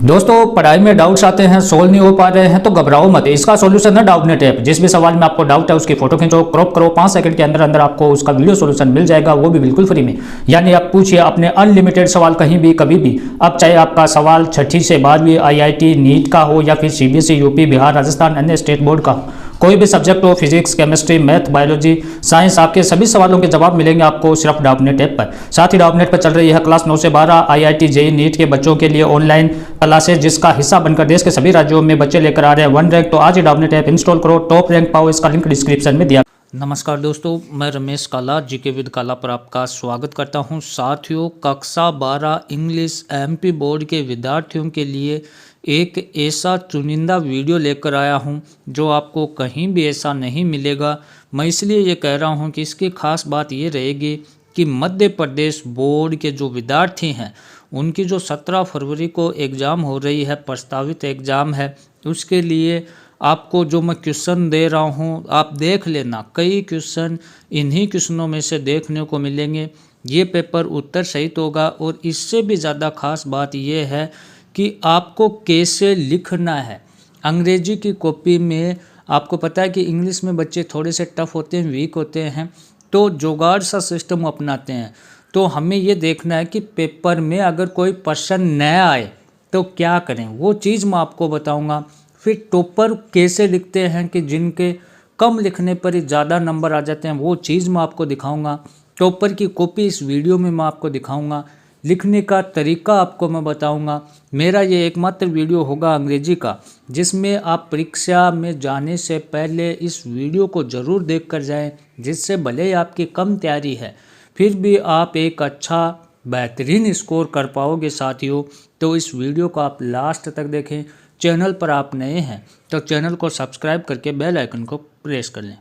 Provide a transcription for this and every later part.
दोस्तों पढ़ाई में डाउट्स आते हैं, सोल्व नहीं हो पा रहे हैं तो घबराओ मत। इसका सॉल्यूशन है डाउटनेट ऐप। जिस भी सवाल में आपको डाउट है उसकी फोटो खींचो, क्रॉप करो, 5 सेकंड के अंदर अंदर आपको उसका वीडियो सॉल्यूशन मिल जाएगा, वो भी बिल्कुल फ्री में। यानी आप पूछिए अपने अनलिमिटेड सवाल कहीं भी कभी भी। अब चाहे आपका सवाल 6ठी से 12वीं IIT नीट का हो या फिर CBSE यूपी बिहार राजस्थान अन्य स्टेट बोर्ड का हो, कोई भी सब्जेक्ट हो, physics chemistry math biology science, आपके सभी सवालों के जवाब मिलेंगे आपको सिर्फ डाउटनेट ऐप पर। साथ ही डाउटनेट पर चल रही है क्लास 9 से 12 IIT JEE नीट के बच्चों के लिए ऑनलाइन क्लासेस, जिसका हिस्सा बनकर देश के सभी राज्यों में बच्चे लेकर आ रहे हैं 1 रैंक। तो आज ही डाउटनेट ऐप इंस्टॉल करो, टॉप रैंक पाओ। इसका लिंक डिस्क्रिप्शन में दिया। नमस्कार दोस्तों, मैं रमेश काला जीके विद काला पर आपका स्वागत करता हूं। साथियों, कक्षा 12 इंग्लिश MP बोर्ड के विद्यार्थियों के लिए एक ऐसा चुनिंदा वीडियो लेकर आया हूं जो आपको कहीं भी ऐसा नहीं मिलेगा। मैं इसलिए ये कह रहा हूं कि इसकी खास बात ये रहेगी कि मध्य प्रदेश बोर्ड के जो विद्यार्थी हैं उनकी जो 17 फरवरी को एग्ज़ाम हो रही है, प्रस्तावित एग्ज़ाम है, उसके लिए आपको जो मैं क्वेश्चन दे रहा हूँ आप देख लेना। कई क्वेश्चन इन्हीं क्वेश्चनों में से देखने को मिलेंगे। ये पेपर उत्तर सहित होगा और इससे भी ज़्यादा खास बात यह है कि आपको कैसे लिखना है। अंग्रेजी की कॉपी में आपको पता है कि इंग्लिश में बच्चे थोड़े से टफ होते हैं, वीक होते हैं, तो जुगाड़ सा सिस्टम अपनाते हैं। तो हमें ये देखना है कि पेपर में अगर कोई प्रश्न नया आए तो क्या करें, वो चीज़ मैं आपको बताऊंगा। फिर टॉपर कैसे लिखते हैं कि जिनके कम लिखने पर ही ज़्यादा नंबर आ जाते हैं, वो चीज़ मैं आपको दिखाऊंगा। टॉपर की कॉपी इस वीडियो में मैं आपको दिखाऊंगा, लिखने का तरीका आपको मैं बताऊंगा। मेरा ये एकमात्र वीडियो होगा अंग्रेजी का जिसमें आप परीक्षा में जाने से पहले इस वीडियो को ज़रूर देख कर जाएँ, जिससे भले ही आपकी कम तैयारी है फिर भी आप एक अच्छा बेहतरीन स्कोर कर पाओगे। साथियों, तो इस वीडियो को आप लास्ट तक देखें। चैनल पर आप नए हैं तो चैनल को सब्सक्राइब करके बेल आइकन को प्रेस कर लें।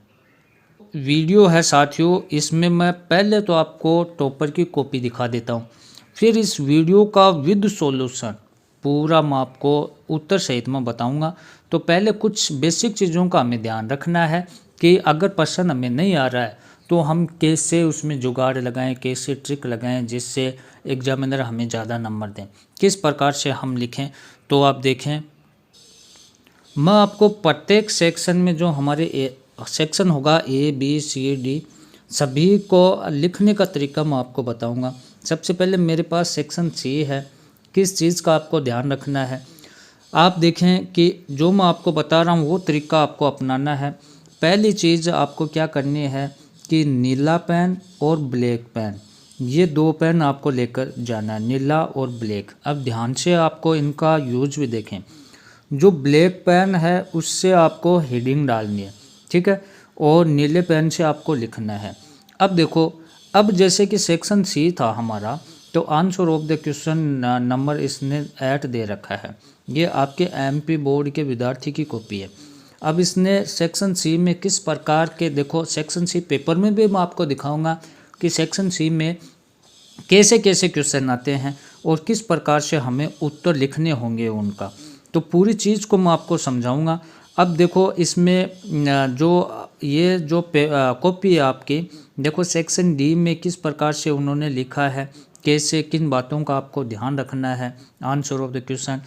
वीडियो है साथियों, इसमें मैं पहले तो आपको टॉपर की कॉपी दिखा देता हूँ, फिर इस वीडियो का विद सॉल्यूशन पूरा मैं आपको उत्तर सहित मैं बताऊँगा। तो पहले कुछ बेसिक चीज़ों का हमें ध्यान रखना है कि अगर प्रश्न हमें नहीं आ रहा है तो हम कैसे उसमें जुगाड़ लगाएं, कैसे ट्रिक लगाएं जिससे एग्जामिनर हमें ज़्यादा नंबर दें, किस प्रकार से हम लिखें। तो आप देखें, मैं आपको प्रत्येक सेक्शन में जो हमारे सेक्शन होगा ABCD सभी को लिखने का तरीका मैं आपको बताऊंगा। सबसे पहले मेरे पास सेक्शन C है। किस चीज़ का आपको ध्यान रखना है, आप देखें कि जो मैं आपको बता रहा हूँ वो तरीका आपको अपनाना है। पहली चीज़ आपको क्या करनी है कि नीला पेन और ब्लैक पेन, ये 2 पेन आपको लेकर जाना है, नीला और ब्लैक। अब ध्यान से आपको इनका यूज भी देखें। जो ब्लैक पेन है उससे आपको हेडिंग डालनी है, ठीक है, और नीले पेन से आपको लिखना है। अब देखो, अब जैसे कि सेक्शन C था हमारा, तो answer of the question number इसने 8 दे रखा है। ये आपके MP बोर्ड के विद्यार्थी की कॉपी है। अब इसने सेक्शन C में किस प्रकार के, देखो सेक्शन C पेपर में भी मैं आपको दिखाऊंगा कि सेक्शन C में कैसे कैसे क्वेश्चन आते हैं और किस प्रकार से हमें उत्तर लिखने होंगे उनका। तो पूरी चीज़ को मैं आपको समझाऊंगा। अब देखो, इसमें जो ये जो कॉपी है आपकी, देखो सेक्शन D में किस प्रकार से उन्होंने लिखा है, कैसे किन बातों का आपको ध्यान रखना है। आंसर ऑफ द क्वेश्चन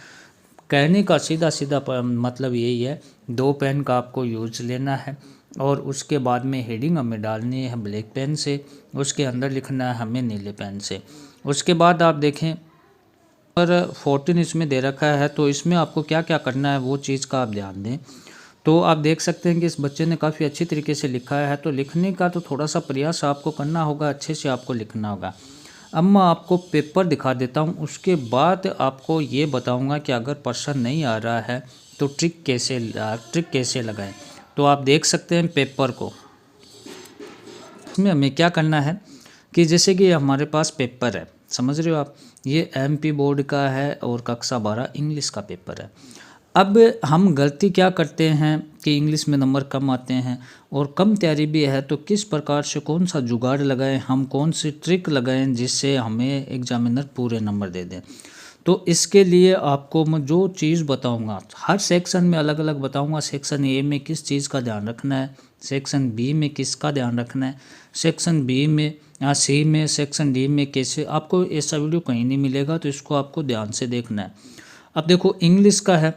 कहने का सीधा सीधा मतलब यही है, 2 पेन का आपको यूज लेना है और उसके बाद में हेडिंग हमें डालनी है ब्लैक पेन से, उसके अंदर लिखना है हमें नीले पेन से। उसके बाद आप देखें पर 14 इसमें दे रखा है, तो इसमें आपको क्या क्या करना है वो चीज़ का आप ध्यान दें। तो आप देख सकते हैं कि इस बच्चे ने काफ़ी अच्छी तरीके से लिखा है। तो लिखने का तो थोड़ा सा प्रयास आपको करना होगा, अच्छे से आपको लिखना होगा। अब मैं आपको पेपर दिखा देता हूँ, उसके बाद आपको ये बताऊँगा कि अगर प्रश्न नहीं आ रहा है तो ट्रिक कैसे लगाएं। तो आप देख सकते हैं पेपर को, इसमें हमें क्या करना है कि जैसे कि हमारे पास पेपर है, समझ रहे हो आप, ये MP बोर्ड का है और कक्षा 12 इंग्लिश का पेपर है। अब हम गलती क्या करते हैं कि इंग्लिश में नंबर कम आते हैं और कम तैयारी भी है, तो किस प्रकार से कौन सा जुगाड़ लगाएं, हम कौन सी ट्रिक लगाएं जिससे हमें एग्जामिनर पूरे नंबर दे दें। तो इसके लिए आपको मैं जो चीज़ बताऊंगा हर सेक्शन में अलग अलग बताऊंगा। सेक्शन A में किस चीज़ का ध्यान रखना है, सेक्शन B में किसका ध्यान रखना है, सेक्शन B में C में, सेक्शन D में कैसे। आपको ऐसा वीडियो कहीं नहीं मिलेगा, तो इसको आपको ध्यान से देखना है। अब देखो इंग्लिश का है,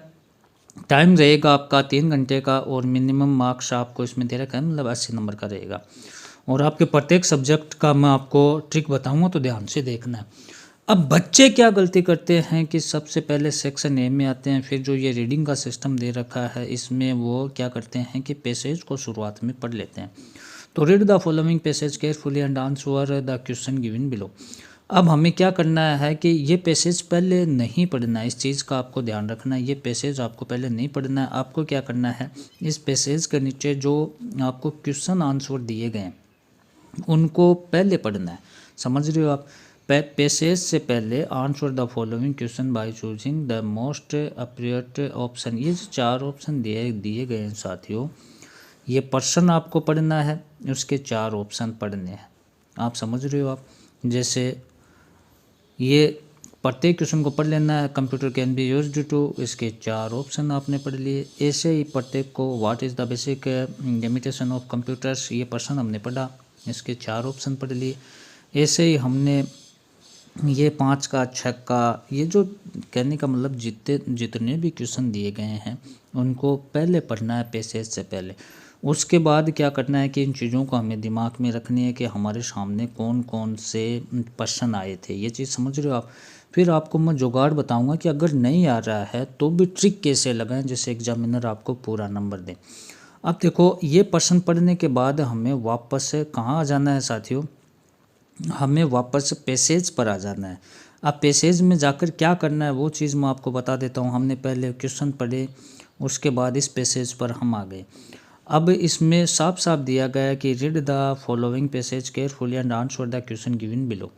टाइम रहेगा आपका 3 घंटे का और मिनिमम मार्क्स आपको इसमें दे रखा है, मतलब 80 नंबर का रहेगा। और आपके प्रत्येक सब्जेक्ट का मैं आपको ट्रिक बताऊंगा, तो ध्यान से देखना है। अब बच्चे क्या गलती करते हैं कि सबसे पहले सेक्शन ए में आते हैं, फिर जो ये रीडिंग का सिस्टम दे रखा है इसमें वो क्या करते हैं कि पैसेज को शुरुआत में पढ़ लेते हैं। तो read the following passage carefully and answer the question given below. अब हमें क्या करना है कि ये पैसेज पहले नहीं पढ़ना है, इस चीज़ का आपको ध्यान रखना है। ये पैसेज आपको पहले नहीं पढ़ना है। आपको क्या करना है, इस पैसेज के नीचे जो आपको क्वेश्चन आंसर दिए गए हैं उनको पहले पढ़ना है। समझ रहे हो आप? पैसेज से पहले answer the following question by choosing the most appropriate option. ये जो 4 ऑप्शन दिए गए हैं साथियों, ये पर्सन आपको पढ़ना है, उसके 4 ऑप्शन पढ़ने हैं। आप समझ रहे हो आप? जैसे ये प्रत्येक क्वेश्चन को पढ़ लेना है। Computer can be used to, इसके 4 ऑप्शन आपने पढ़ लिए। ऐसे ही प्रत्येक को what is the basic limitation of computers, ये पर्सन हमने पढ़ा, इसके 4 ऑप्शन पढ़ लिए। ऐसे ही हमने ये 5 का 6 का, ये जो कहने का मतलब जितने भी क्वेश्चन दिए गए हैं उनको पहले पढ़ना है पैसेज से पहले। उसके बाद क्या करना है कि इन चीज़ों को हमें दिमाग में रखनी है कि हमारे सामने कौन कौन से प्रश्न आए थे, ये चीज़ समझ रहे हो आप। फिर आपको मैं जुगाड़ बताऊंगा कि अगर नहीं आ रहा है तो भी ट्रिक कैसे लगाएं जिससे एग्जामिनर आपको पूरा नंबर दे। अब देखो ये प्रश्न पढ़ने के बाद हमें वापस से कहाँ आ जाना है साथियों, हमें वापस पैसेज पर आ जाना है। अब पैसेज में जाकर क्या करना है वो चीज़ मैं आपको बता देता हूँ। हमने पहले क्वेश्चन पढ़े, उसके बाद इस पैसेज पर हम आ गए। अब इसमें साफ साफ दिया गया है कि read the following passage carefully and answer the question given below.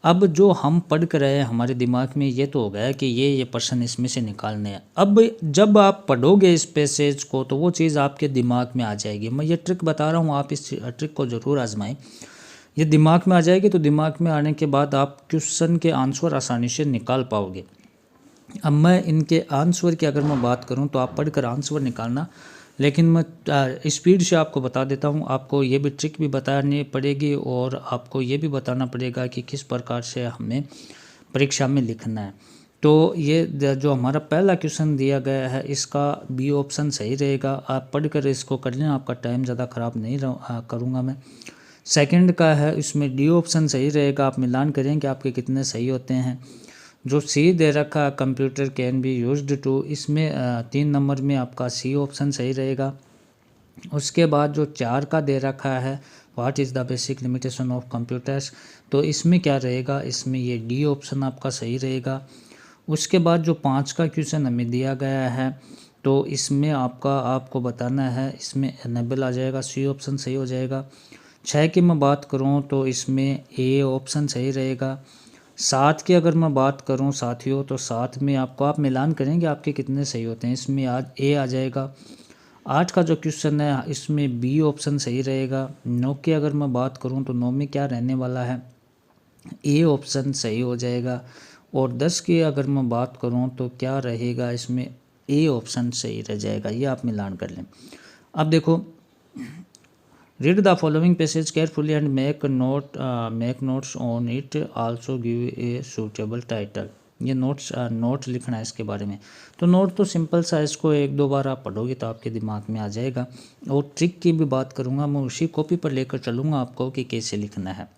अब जो हम पढ़ कर रहे हैं हमारे दिमाग में ये तो हो गया कि ये प्रश्न इसमें से निकालने हैं। अब जब आप पढ़ोगे इस पैसेज को तो वो चीज़ आपके दिमाग में आ जाएगी। मैं ये ट्रिक बता रहा हूँ, आप इस ट्रिक को ज़रूर आजमाएं। ये दिमाग में आ जाएगी तो दिमाग में आने के बाद आप क्वेश्चन के आंसर आसानी से निकाल पाओगे। अब मैं इनके आंसर की अगर मैं बात करूं तो आप पढ़कर आंसर निकालना, लेकिन मैं स्पीड से आपको बता देता हूं। आपको ये भी ट्रिक भी बतानी पड़ेगी और आपको ये भी बताना पड़ेगा कि किस प्रकार से हमें परीक्षा में लिखना है। तो ये जो हमारा पहला क्वेश्चन दिया गया है इसका बी ऑप्शन सही रहेगा। आप पढ़कर इसको कर लें, आपका टाइम ज़्यादा ख़राब नहीं करूँगा मैं। सेकंड का है, इसमें डी ऑप्शन सही रहेगा। आप मिलान करें कि आपके कितने सही होते हैं। जो सी दे रखा computer can be used to, इसमें 3 नंबर में आपका सी ऑप्शन सही रहेगा। उसके बाद जो 4 का दे रखा है what is the basic limitation of computers, तो इसमें क्या रहेगा, इसमें ये डी ऑप्शन आपका सही रहेगा। उसके बाद जो 5 का क्वेश्चन हमें दिया गया है तो इसमें आपको बताना है, इसमें एनेबल आ जाएगा, सी ऑप्शन सही हो जाएगा। 6 की मैं बात करूं तो इसमें ए ऑप्शन सही रहेगा। 7 की अगर मैं बात करूं साथियों तो 7 में आप मिलान करेंगे आपके कितने सही होते हैं, इसमें आज ए आ जाएगा। 8 का जो क्वेश्चन है इसमें बी ऑप्शन सही रहेगा। 9 की अगर मैं बात करूं तो 9 में क्या रहने वाला है, ए ऑप्शन सही हो जाएगा। और 10 की अगर मैं बात करूं तो क्या रहेगा, इसमें ए ऑप्शन सही रह जाएगा। ये आप मिलान कर लें। अब देखो, read the following passage carefully and make notes on it, also give a suitable title. ये नोट लिखना है इसके बारे में। तो नोट तो सिंपल सा, इसको 1-2 बार आप पढ़ोगे तो आपके दिमाग में आ जाएगा। और ट्रिक की भी बात करूँगा मैं, उसी कॉपी पर लेकर चलूँगा आपको कि कैसे लिखना है।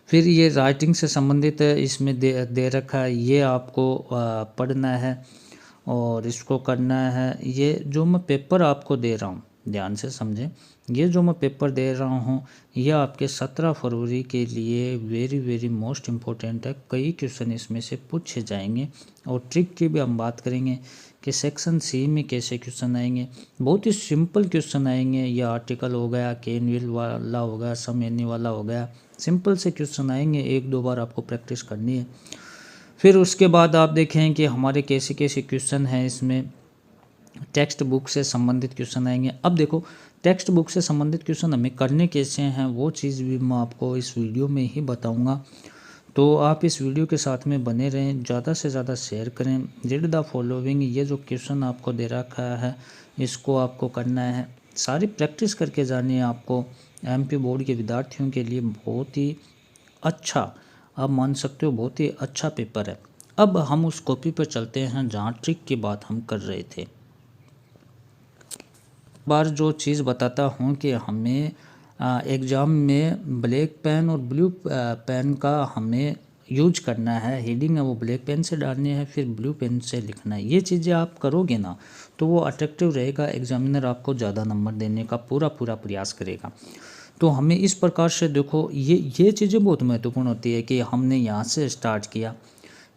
फिर ये राइटिंग से संबंधित इसमें दे रखा है, ये आपको पढ़ना है और इसको करना है। ये जो मैं पेपर आपको दे रहा हूँ ध्यान से समझें, ये जो मैं पेपर दे रहा हूँ ये आपके 17 फरवरी के लिए वेरी वेरी मोस्ट इम्पोर्टेंट है। कई क्वेश्चन इसमें से पूछे जाएंगे और ट्रिक की भी हम बात करेंगे कि सेक्शन सी में कैसे क्वेश्चन आएंगे। बहुत ही सिंपल क्वेश्चन आएंगे। ये आर्टिकल हो गया, कैन विल वाला हो गया, सम एनी वाला हो गया, सिंपल से क्वेश्चन आएंगे। 1-2 बार आपको प्रैक्टिस करनी है। फिर उसके बाद आप देखें कि हमारे कैसे कैसे क्वेश्चन हैं। इसमें टेक्स्ट बुक से संबंधित क्वेश्चन आएंगे। अब देखो, टेक्स्ट बुक से संबंधित क्वेश्चन हमें करने कैसे हैं वो चीज़ भी मैं आपको इस वीडियो में ही बताऊंगा। तो आप इस वीडियो के साथ में बने रहें, ज़्यादा से ज़्यादा शेयर करें। रीड द फॉलोइंग, ये जो क्वेश्चन आपको दे रखा है इसको आपको करना है, सारी प्रैक्टिस करके जानी है आपको। एमपी बोर्ड के विद्यार्थियों के लिए बहुत ही अच्छा, आप मान सकते हो बहुत ही अच्छा पेपर है। अब हम उस कॉपी पर चलते हैं जहाँ ट्रिक की बात हम कर रहे थे। बार जो चीज़ बताता हूँ कि हमें एग्ज़ाम में ब्लैक पेन और ब्लू पेन का हमें यूज करना है। हेडिंग है वो ब्लैक पेन से डालनी है, फिर ब्लू पेन से लिखना है। ये चीज़ें आप करोगे ना तो वो अट्रैक्टिव रहेगा, एग्जामिनर आपको ज़्यादा नंबर देने का पूरा प्रयास करेगा। तो हमें इस प्रकार से देखो, ये चीज़ें बहुत महत्वपूर्ण होती है कि हमने यहाँ से स्टार्ट किया,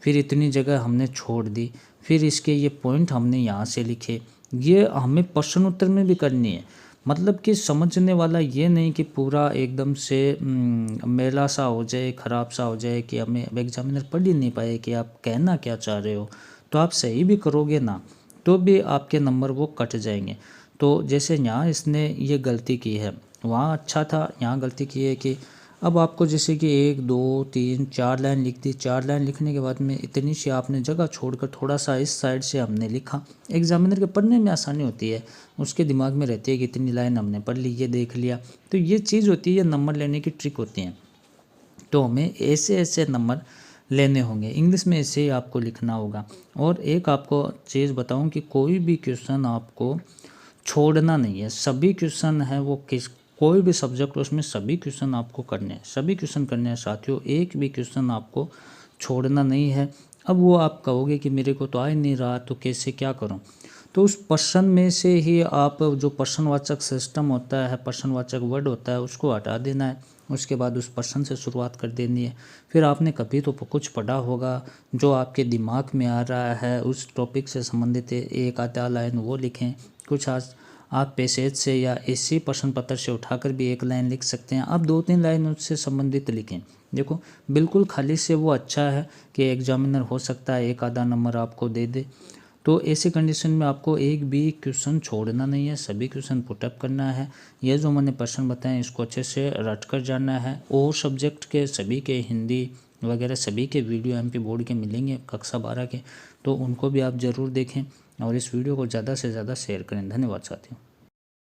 फिर इतनी जगह हमने छोड़ दी, फिर इसके ये पॉइंट हमने यहाँ से लिखे। ये हमें प्रश्न उत्तर में भी करनी है। मतलब कि समझने वाला ये नहीं कि पूरा एकदम से मैला सा हो जाए, ख़राब सा हो जाए कि हमें एग्जामिनर पढ़ ही नहीं पाए कि आप कहना क्या चाह रहे हो। तो आप सही भी करोगे ना तो भी आपके नंबर वो कट जाएंगे। तो जैसे यहाँ इसने ये गलती की है, वहाँ अच्छा था, यहाँ गलती की है कि अब आपको जैसे कि 1 2 3 4 लाइन लिख दी। 4 लाइन लिखने के बाद में इतनी सी आपने जगह छोड़कर थोड़ा सा इस साइड से हमने लिखा। एग्जामिनर के पढ़ने में आसानी होती है, उसके दिमाग में रहती है कि इतनी लाइन हमने पढ़ ली, ये देख लिया। तो ये चीज़ होती है, ये नंबर लेने की ट्रिक होती है। तो हमें ऐसे ऐसे नंबर लेने होंगे। इंग्लिश में ऐसे ही आपको लिखना होगा। और एक आपको चीज़ बताऊँ कि कोई भी क्वेश्चन आपको छोड़ना नहीं है। सभी क्वेश्चन है वो कोई भी सब्जेक्ट उसमें सभी क्वेश्चन आपको करने हैं, सभी क्वेश्चन करने हैं साथियों। एक भी क्वेश्चन आपको छोड़ना नहीं है। अब वो आप कहोगे कि मेरे को तो आ ही नहीं रहा, तो कैसे क्या करूं? तो उस प्रश्न में से ही आप जो प्रश्नवाचक सिस्टम होता है, प्रश्नवाचक वर्ड होता है, उसको हटा देना है। उसके बाद उस प्रश्न से शुरुआत कर देनी है। फिर आपने कभी तो कुछ पढ़ा होगा, जो आपके दिमाग में आ रहा है उस टॉपिक से संबंधित एक आधा लाइन वो लिखें। कुछ आज आप पैसेज से या इसी प्रश्न पत्र से उठाकर भी एक लाइन लिख सकते हैं। आप 2-3 लाइन उससे संबंधित लिखें। देखो बिल्कुल खाली से वो अच्छा है कि एग्जामिनर हो सकता है एक आधा नंबर आपको दे दे। तो ऐसी कंडीशन में आपको एक भी क्वेश्चन छोड़ना नहीं है, सभी क्वेश्चन पुटअप करना है। ये जो मैंने प्रश्न बताए इसको अच्छे से रट कर जाना है। और सब्जेक्ट के सभी के हिंदी वगैरह सभी के वीडियो एमपी बोर्ड के मिलेंगे कक्षा 12 के, तो उनको भी आप ज़रूर देखें और इस वीडियो को ज़्यादा से ज़्यादा शेयर करें। धन्यवाद साथियों।